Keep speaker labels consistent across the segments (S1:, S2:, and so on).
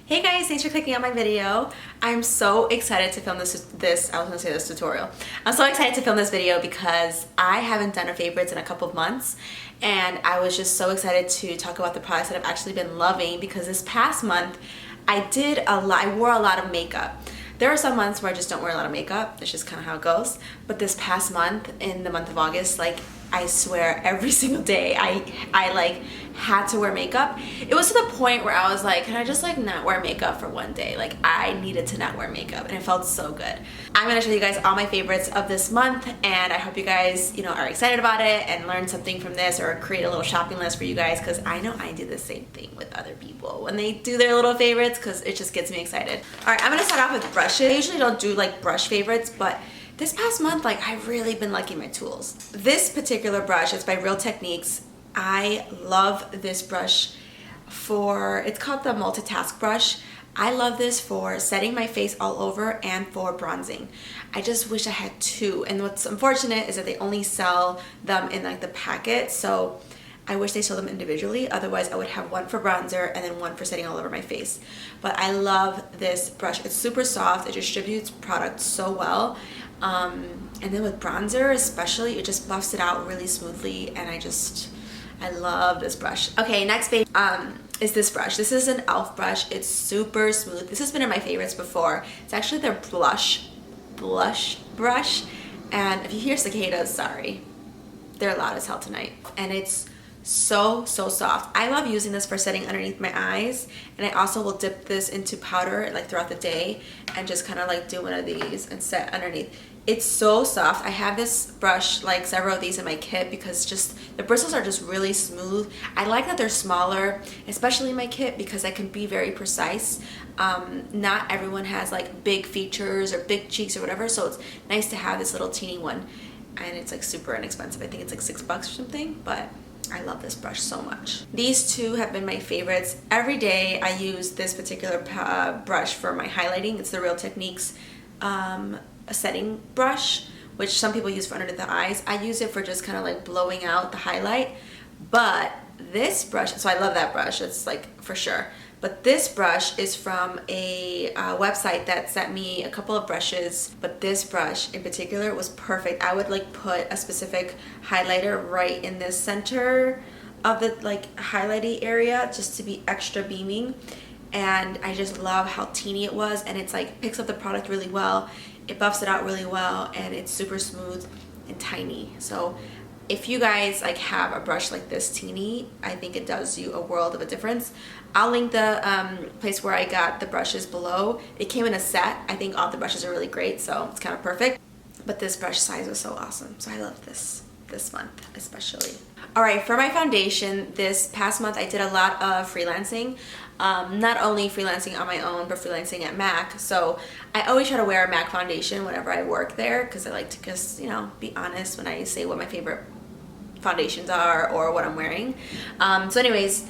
S1: Hey guys, thanks for clicking on my video. I'm so excited to film this tutorial. I'm so excited to film this video because I haven't done a favorites in a couple of months, and I was just so excited to talk about the products that I've actually been loving because this past month I wore a lot of makeup. There are some months where I just don't wear a lot of makeup. It's just kind of how it goes. But this past month, in the month of August, like I swear every single day I like had to wear makeup. It was to the point where I was like, can I just like not wear makeup for one day? Like I needed to not wear makeup and it felt so good. I'm gonna show you guys all my favorites of this month, and I hope you guys, are excited about it and learn something from this or create a little shopping list for you guys, because I know I do the same thing with other people when they do their little favorites because it just gets me excited. All right, I'm gonna start off with brushes. I usually don't do like brush favorites, but this past month, like I've really been liking my tools. This particular brush is by Real Techniques. I love this brush it's called the Multitask brush. I love this for setting my face all over and for bronzing. I just wish I had two, and what's unfortunate is that they only sell them in like the packet, so I wish they sold them individually. Otherwise I would have one for bronzer and then one for setting all over my face. But I love this brush. It's super soft. It distributes product so well. And then with bronzer especially, it just buffs it out really smoothly, and I love this brush. Okay, next is this brush. This is an e.l.f. brush. It's super smooth. This has been in my favorites before. It's actually their blush brush, and if you hear cicadas, sorry. They're loud as hell tonight. And it's so soft. I love using this for setting underneath my eyes, and I also will dip this into powder like throughout the day and just kind of like do one of these and set underneath. It's so soft. I have this brush, like several of these in my kit, because just the bristles are just really smooth. I like that they're smaller, especially in my kit, because I can be very precise. Not everyone has like big features or big cheeks or whatever, so it's nice to have this little teeny one, and it's like super inexpensive. I think it's like $6 or something, but I love this brush so much. These two have been my favorites. Every day I use this particular brush for my highlighting. It's the Real Techniques a setting brush, which some people use for underneath the eyes. I use it for just kind of like blowing out the highlight. But this brush, so I love that brush, it's like for sure. But this brush is from a website that sent me a couple of brushes, but this brush in particular was perfect. I would like put a specific highlighter right in the center of the like highlighting area just to be extra beaming. And I just love how teeny it was, and it's like picks up the product really well. It buffs it out really well, and it's super smooth and tiny. So if you guys like have a brush like this teeny, I think it does you a world of a difference. I'll link the place where I got the brushes below. It came in a set. I think all the brushes are really great, so it's kind of perfect. But this brush size was so awesome, so I love this month especially. All right, for my foundation, this past month I did a lot of freelancing. Not only freelancing on my own, but freelancing at MAC. So I always try to wear a MAC foundation whenever I work there, because I like to just, be honest when I say what my favorite foundations are or what I'm wearing. So anyways,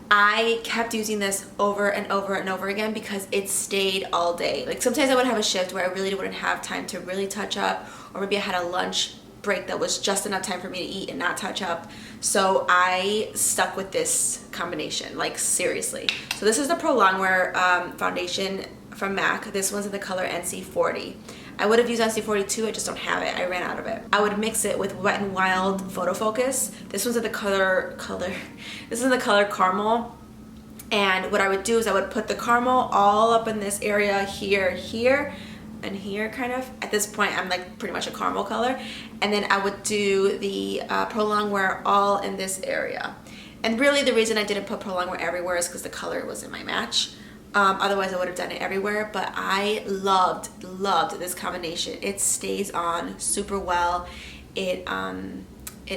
S1: I kept using this over and over and over again because it stayed all day. Like sometimes I would have a shift where I really wouldn't have time to really touch up, or maybe I had a lunch break that was just enough time for me to eat and not touch up. So I stuck with this combination, like seriously. So this is the Prolongwear foundation from MAC. This one's in the color NC40. I would have used NC40 too, I just don't have it. I ran out of it. I would mix it with Wet n Wild Photo Focus. This one's in the color this is in the color caramel. And what I would do is I would put the caramel all up in this area here, and here kind of. At this point I'm like pretty much a caramel color, and then I would do the Prolongwear all in this area. And really the reason I didn't put Prolongwear everywhere is because the color wasn't my match. Otherwise I would have done it everywhere, but I loved this combination. It stays on super well. It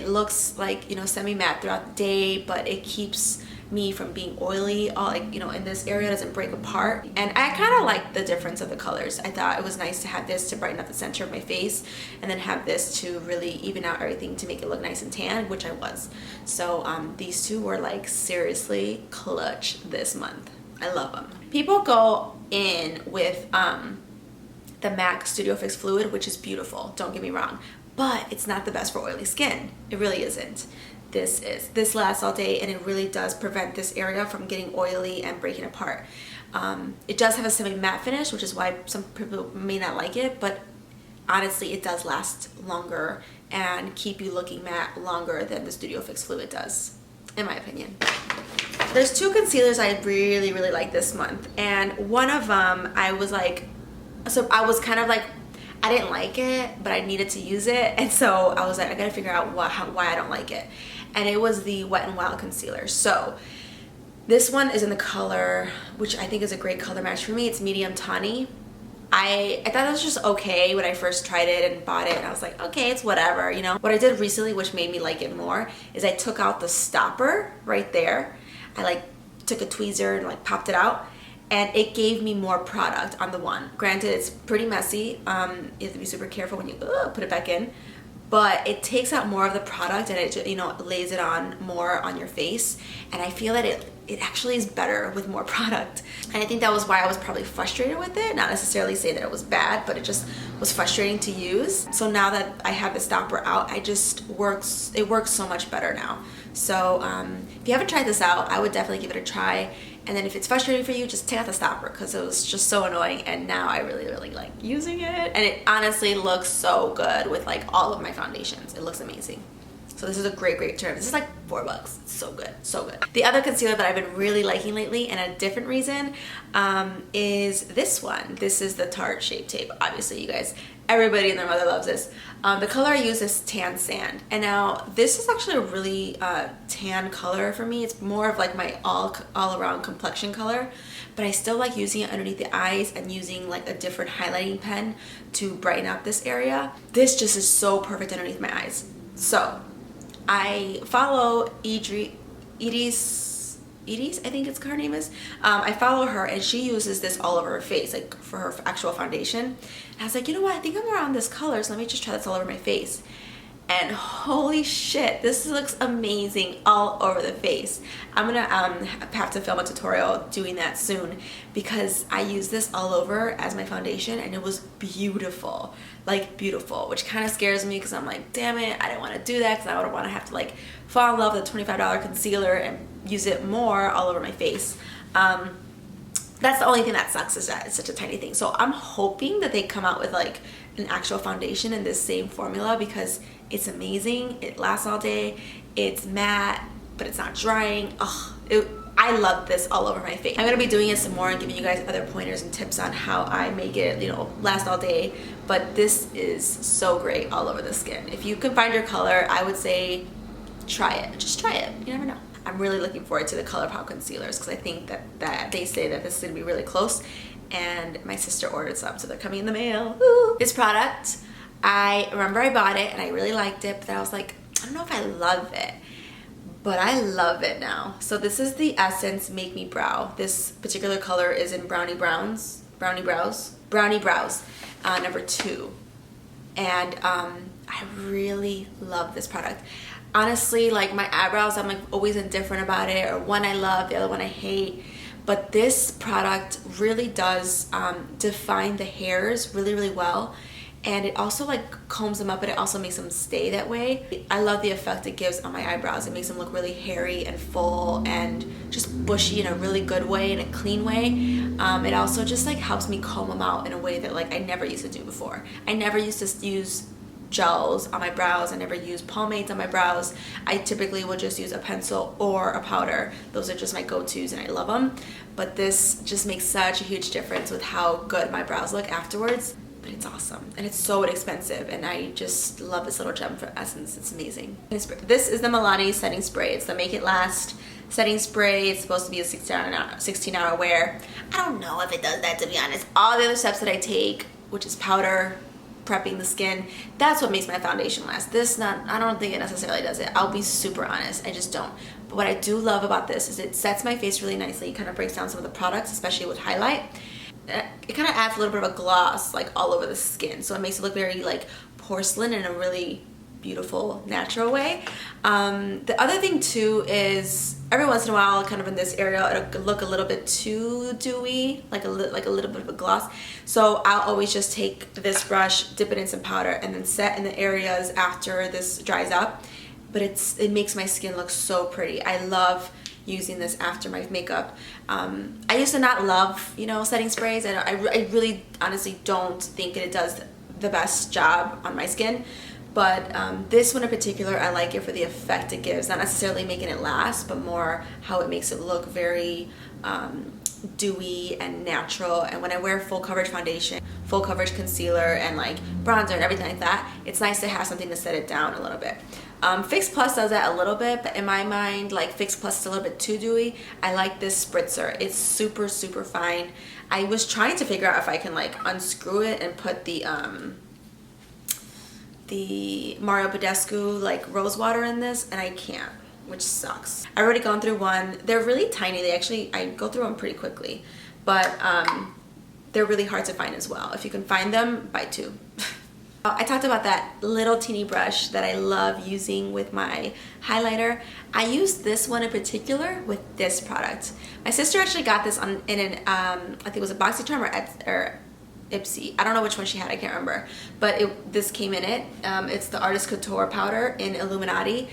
S1: looks like semi-matte throughout the day, but it keeps me from being oily. All like in this area, it doesn't break apart, and I kind of like the difference of the colors. I thought it was nice to have this to brighten up the center of my face, and then have this to really even out everything to make it look nice and tan, which I was. So these two were like seriously clutch this month. I love them. People go in with the MAC Studio Fix Fluid, which is beautiful, don't get me wrong, but it's not the best for oily skin. It really isn't. This lasts all day, and it really does prevent this area from getting oily and breaking apart. It does have a semi-matte finish, which is why some people may not like it, but honestly it does last longer and keep you looking matte longer than the Studio Fix Fluid does, in my opinion. There's two concealers I really like this month, and one of them I was like, so I was kind of like, I didn't like it, but I needed to use it, and so I was like, I gotta figure out why I don't like it. And it was the Wet n Wild concealer. So this one is in the color, which I think is a great color match for me. It's Medium Tawny. I thought it was just okay when I first tried it and bought it, and I was like, okay, it's whatever, you know. What I did recently, which made me like it more, is I took out the stopper right there. I like took a tweezer and like popped it out, and it gave me more product on the one. Granted, it's pretty messy. You have to be super careful when you put it back in, but it takes out more of the product, and it, you know, lays it on more on your face, and I feel that it actually is better with more product. And I think that was why I was probably frustrated with it. Not necessarily say that it was bad, but it just was frustrating to use. So now that I have the stopper out, it works so much better now. So if you haven't tried this out, I would definitely give it a try. And then if it's frustrating for you, just take out the stopper, because it was just so annoying, and now I really like using it. And it honestly looks so good with like all of my foundations. It looks amazing. So this is a great term. This is like $4. It's so good, so good. The other concealer that I've been really liking lately, and a different reason, is this one. This is the Tarte Shape Tape. Obviously, you guys, everybody and their mother loves this. The color I use is Tan Sand. And now this is actually a really tan color for me. It's more of like my all around complexion color, but I still like using it underneath the eyes and using like a different highlighting pen to brighten up this area. This just is so perfect underneath my eyes. So I follow Edie's, I think it's her name is. I follow her, and she uses this all over her face, like for her actual foundation. And I was like, you know what, I think I'm around this color, so let me just try this all over my face. And holy shit, this looks amazing all over the face. I'm gonna have to film a tutorial doing that soon, because I use this all over as my foundation, and it was beautiful, like beautiful, which kind of scares me, because I'm like, damn it, I didn't want to do that, because I would want to have to like fall in love with a $25 concealer and use it more all over my face. That's the only thing that sucks, is that it's such a tiny thing. So I'm hoping that they come out with like an actual foundation in this same formula, because it's amazing. It lasts all day. It's matte, but it's not drying. I love this all over my face. I'm gonna be doing it some more and giving you guys other pointers and tips on how I make it, you know, last all day. But this is so great all over the skin. If you can find your color, I would say try it. Just try it. You never know. I'm really looking forward to the ColourPop concealers, because I think that they say that this is gonna be really close, and my sister ordered some, so they're coming in the mail. Woo! This product, I remember I bought it and I really liked it, but then I was like, I don't know if I love it, but I love it now. So this is the Essence Make Me Brow. This particular color is in Browny Brows, number 2. And I really love this product. Honestly, like my eyebrows, I'm like always indifferent about it, or one I love, the other one I hate. But this product really does define the hairs really well, and it also like combs them up, but it also makes them stay that way. I love the effect it gives on my eyebrows. It makes them look really hairy and full and just bushy in a really good way, in a clean way. It also just like helps me comb them out in a way that like I never used to do before. I never used to use gels on my brows. I never use pomades on my brows. I typically would just use a pencil or a powder. Those are just my go-tos, and I love them. But this just makes such a huge difference with how good my brows look afterwards. But it's awesome, and it's so inexpensive, and I just love this little gem from Essence. It's amazing. This is the Milani setting spray. It's the Make It Last setting spray. It's supposed to be a 16-hour wear. I don't know if it does that, to be honest. All the other steps that I take, which is powder, prepping the skin, that's what makes my foundation last. I don't think it necessarily does it. I'll be super honest, I just don't. But what I do love about this is it sets my face really nicely. It kind of breaks down some of the products, especially with highlight. It kind of adds a little bit of a gloss like all over the skin, so it makes it look very like porcelain in a really beautiful, natural way. The other thing too is every once in a while, kind of in this area, it'll look a little bit too dewy, like a little bit of a gloss. So I'll always just take this brush, dip it in some powder, and then set in the areas after this dries up. But it makes my skin look so pretty. I love using this after my makeup. I used to not love, you know, setting sprays, and I really honestly don't think it does the best job on my skin. But this one in particular, I like it for the effect it gives, not necessarily making it last, but more how it makes it look very dewy and natural. And when I wear full coverage foundation, full coverage concealer, and like bronzer and everything like that, it's nice to have something to set it down a little bit. Fix Plus does that a little bit, but in my mind, like Fix Plus is a little bit too dewy. I like this spritzer. It's super, super fine. I was trying to figure out if I can like unscrew it and put the Mario Badescu like rose water in this, and I can't, which sucks. I've already gone through one. They're really tiny. They actually, I go through them pretty quickly, but they're really hard to find as well. If you can find them, buy two. I talked about that little teeny brush that I love using with my highlighter. I use this one in particular with this product. My sister actually got this in an, I think it was a BACCCCCCKKK or Ipsy. I don't know which one she had, I can't remember. But this came in it. It's the Artist Couture powder in Illuminati.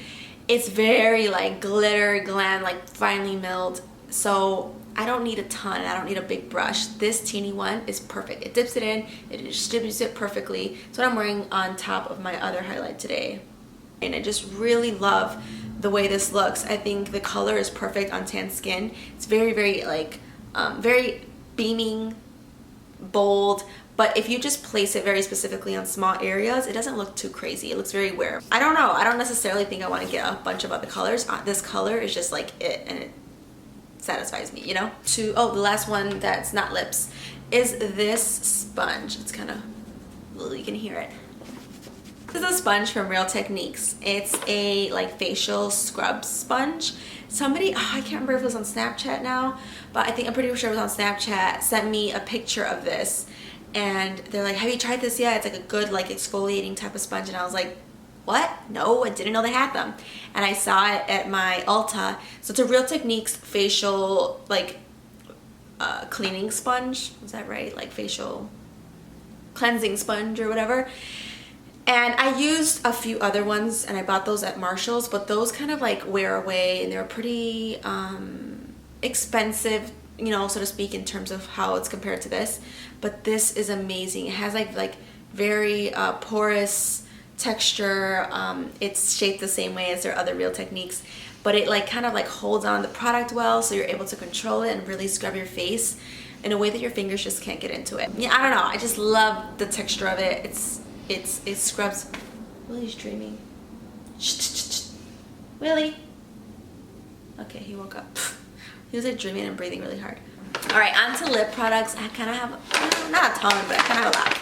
S1: It's very like glitter, glam, like finely milled. So I don't need a ton, I don't need a big brush. This teeny one is perfect. It dips it in, it distributes it perfectly. It's what I'm wearing on top of my other highlight today. And I just really love the way this looks. I think the color is perfect on tan skin. It's very, very like, very beaming, bold, but if you just place it very specifically on small areas, it doesn't look too crazy. It looks very weird. I don't know, I don't necessarily think I want to get a bunch of other colors. This color is just like it, and it satisfies me, you know? The last one that's not lips is this sponge. It's kind of, well, you can hear it. This is a sponge from Real Techniques. It's a like facial scrub sponge. Somebody, I can't remember if it was on Snapchat now, but I'm pretty sure it was on Snapchat, sent me a picture of this, and they're like, have you tried this yet? It's like a good like exfoliating type of sponge. And I was like, what? No, I didn't know they had them. And I saw it at my Ulta. So it's a Real Techniques facial like cleaning sponge. Is that right? Like facial cleansing sponge or whatever. And I used a few other ones, and I bought those at Marshall's, but those kind of like wear away, and they're pretty expensive, you know, so to speak, in terms of how it's compared to this. But this is amazing. It has like very porous texture. It's shaped the same way as their other Real Techniques, but it like kind of like holds on the product well, so you're able to control it and really scrub your face in a way that your fingers just can't get into it. Yeah, I don't know, I just love the texture of it. It scrubs. Willie's dreaming. Willie. Okay, he woke up. He was like dreaming and breathing really hard. All right, on to lip products. I kind of have, not a ton, but I kind of have a lot.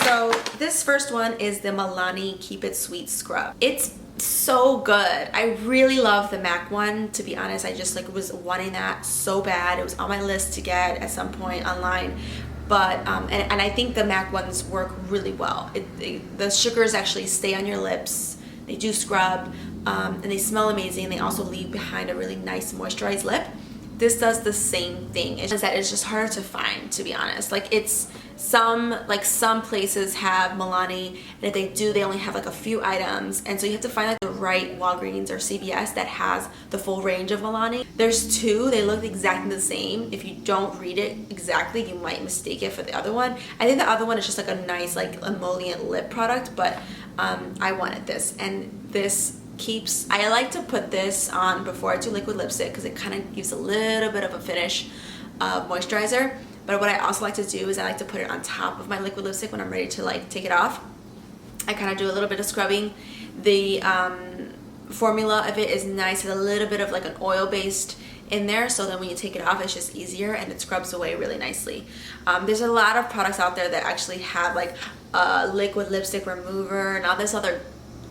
S1: So this first one is the Milani Keep It Sweet Scrub. It's so good. I really love the MAC one, to be honest. I just like was wanting that so bad. It was on my list to get at some point online. But and I think the MAC ones work really well. The sugars actually stay on your lips. They do scrub, and they smell amazing. They also leave behind a really nice moisturized lip. This does the same thing. It's just that it's just harder to find, to be honest. Like some places have Milani, and if they do, they only have like a few items, and so you have to find like the right Walgreens or CVS that has the full range of Milani. There's two, they look exactly the same. If you don't read it exactly, you might mistake it for the other one. I think the other one is just like a nice like emollient lip product, but I wanted this, and this keeps, I like to put this on before I do liquid lipstick because it kind of gives a little bit of a finish of moisturizer. But what I also like to do is I like to put it on top of my liquid lipstick when I'm ready to like take it off. I kind of do a little bit of scrubbing. The formula of it is nice with a little bit of like an oil based in there, so then when you take it off it's just easier and it scrubs away really nicely. There's a lot of products out there that actually have like a liquid lipstick remover and all this other.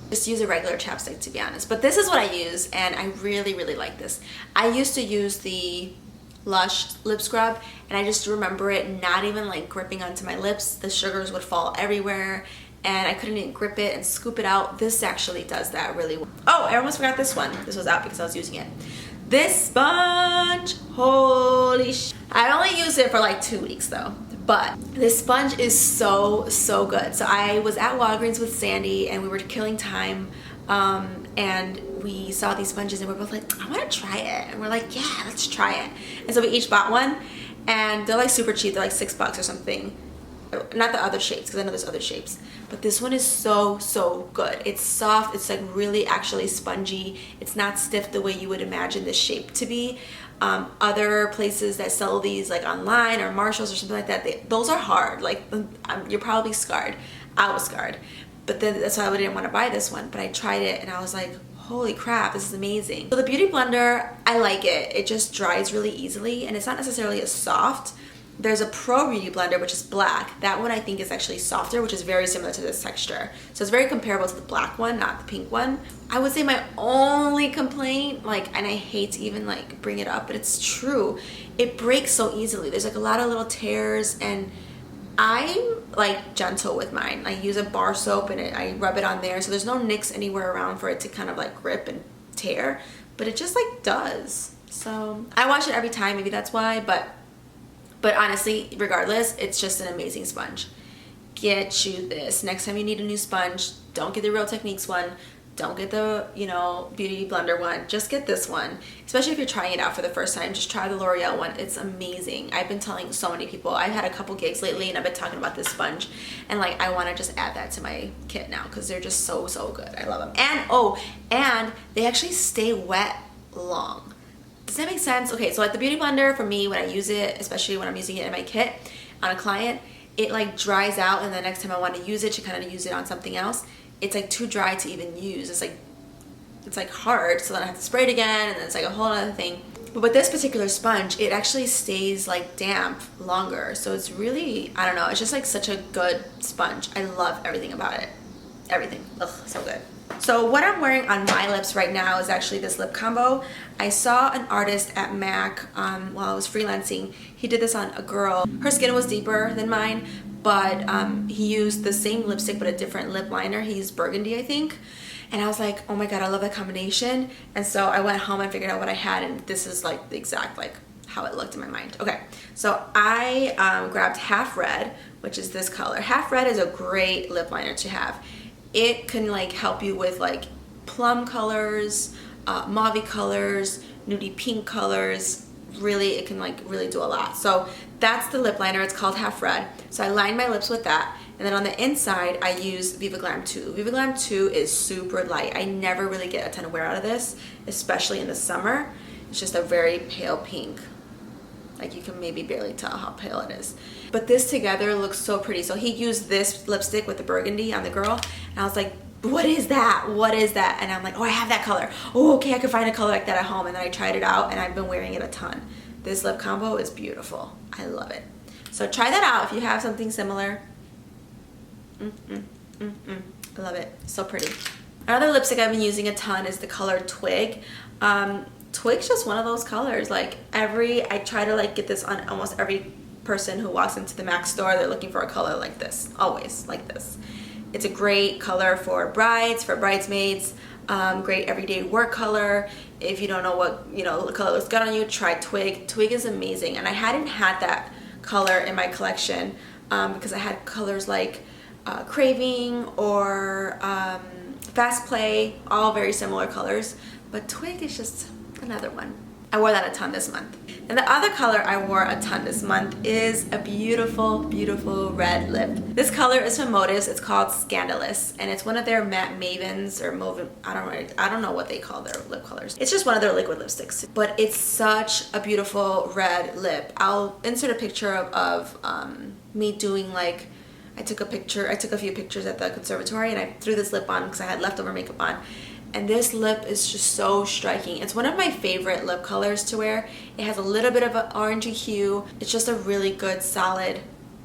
S1: Just use a regular chapstick, to be honest, but this is what I use, and I really, really like this. I used to use the Lush lip scrub, and I just remember it not even like gripping onto my lips. The sugars would fall everywhere, and I couldn't even grip it and scoop it out. This actually does that really well. Oh, I almost forgot this one. This was out because I was using it. This sponge, holy sh! I only used it for like 2 weeks though. But this sponge is so, so good. So I was at Walgreens with Sandy, and we were killing time, and we saw these sponges and we're both like, I want to try it. And we're like, yeah, let's try it. And so we each bought one, and they're like super cheap. They're like $6 or something. Not the other shapes, because I know there's other shapes, but this one is so good. It's soft. It's like really actually spongy. It's not stiff the way you would imagine this shape to be. Other places that sell these like online or Marshalls or something like that, those are hard. Like you're probably scarred. I was scarred, but then that's why I didn't want to buy this one. But I tried it and I was like, holy crap, this is amazing. So the Beauty Blender, I like it. It just dries really easily, and it's not necessarily as soft. There's a Pro Beauty Blender, which is black. That one I think is actually softer, which is very similar to this texture. So it's very comparable to the black one, not the pink one. I would say my only complaint, like, and I hate to even like bring it up, but it's true, it breaks so easily. There's like a lot of little tears, and I'm like gentle with mine. I use a bar soap and I rub it on there, so there's no nicks anywhere around for it to kind of like grip and tear, but it just like does. So I wash it every time, maybe that's why, but honestly, regardless, it's just an amazing sponge. Get you this. Next time you need a new sponge, don't get the Real Techniques one. Don't get the, you know, Beauty Blender one. Just get this one. Especially if you're trying it out for the first time, just try the L'Oreal one. It's amazing. I've been telling so many people. I've had a couple gigs lately and I've been talking about this sponge. And like, I want to just add that to my kit now because they're just so good. I love them. And, oh, and they actually stay wet long. Does that make sense? Okay, so like the Beauty Blender, for me, when I use it, especially when I'm using it in my kit on a client, it like dries out, and the next time I want to use it to kind of use it on something else, it's like too dry to even use. It's like hard, so then I have to spray it again, and then it's like a whole other thing. But with this particular sponge, it actually stays like damp longer. So it's really, I don't know, it's just like such a good sponge. I love everything about it. Everything. Ugh, so good. So what I'm wearing on my lips right now is actually this lip combo. I saw an artist at MAC while I was freelancing. He did this on a girl. Her skin was deeper than mine, but he used the same lipstick but a different lip liner. He used burgundy, I think. And I was like, oh my god, I love that combination. And so I went home and figured out what I had, and this is like the exact like how it looked in my mind. Okay, so I grabbed Half Red, which is this color. Half Red is a great lip liner to have. It can like help you with like plum colors, mauve colors, nudie pink colors. Really, it can like really do a lot. So that's the lip liner. It's called Half Red. So I line my lips with that. And then on the inside, I use Viva Glam II. Viva Glam II is super light. I never really get a ton of wear out of this, especially in the summer. It's just a very pale pink. Like you can maybe barely tell how pale it is. But this together looks so pretty. So he used this lipstick with the burgundy on the girl. And I was like, what is that? What is that? And I'm like, oh, I have that color. Oh, okay, I can find a color like that at home. And then I tried it out and I've been wearing it a ton. This lip combo is beautiful. I love it. So try that out if you have something similar. I love it. So pretty. Another lipstick I've been using a ton is the color Twig. Twig's just one of those colors. Like I try to like get this on almost every person who walks into the MAC store. They're looking for a color like this, always like this. It's a great color for brides, for bridesmaids, great everyday work color. If you don't know what color looks good on you, try Twig. Twig is amazing, and I hadn't had that color in my collection because I had colors like Craving or Fast Play, all very similar colors, but Twig is just another one. I wore that a ton this month. And the other color I wore a ton this month is a beautiful, beautiful red lip. This color is from Motives. It's called Scandalous, and it's one of their matte mavens or mauve. I don't know what they call their lip colors. It's just one of their liquid lipsticks, but it's such a beautiful red lip. I'll insert a picture of me doing like, I took a few pictures at the conservatory and I threw this lip on because I had leftover makeup on. And this lip is just so striking. It's one of my favorite lip colors to wear. It has a little bit of an orangey hue. It's just a really good, solid,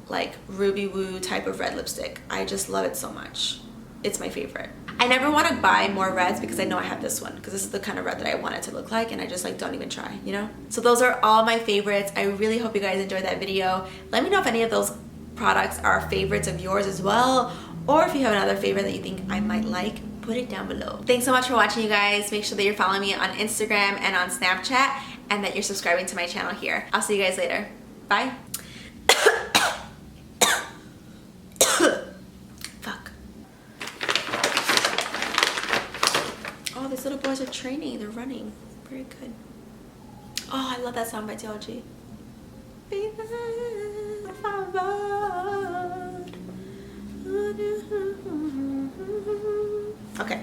S1: like ruby woo type of red lipstick. I just love it so much. It's my favorite. I never want to buy more reds because I know I have this one, because this is the kind of red that I want it to look like, and I just like don't even try, you know? So those are all my favorites. I really hope you guys enjoyed that video. Let me know if any of those products are favorites of yours as well, or if you have another favorite that you think I might like, put it down below. Thanks so much for watching, you guys. Make sure that you're following me on Instagram and on Snapchat, and that you're subscribing to my channel here. I'll see you guys later. Bye. Fuck. Oh, this little boy boys are training. They're running. Very good. Oh, I love that song by TLG. Okay.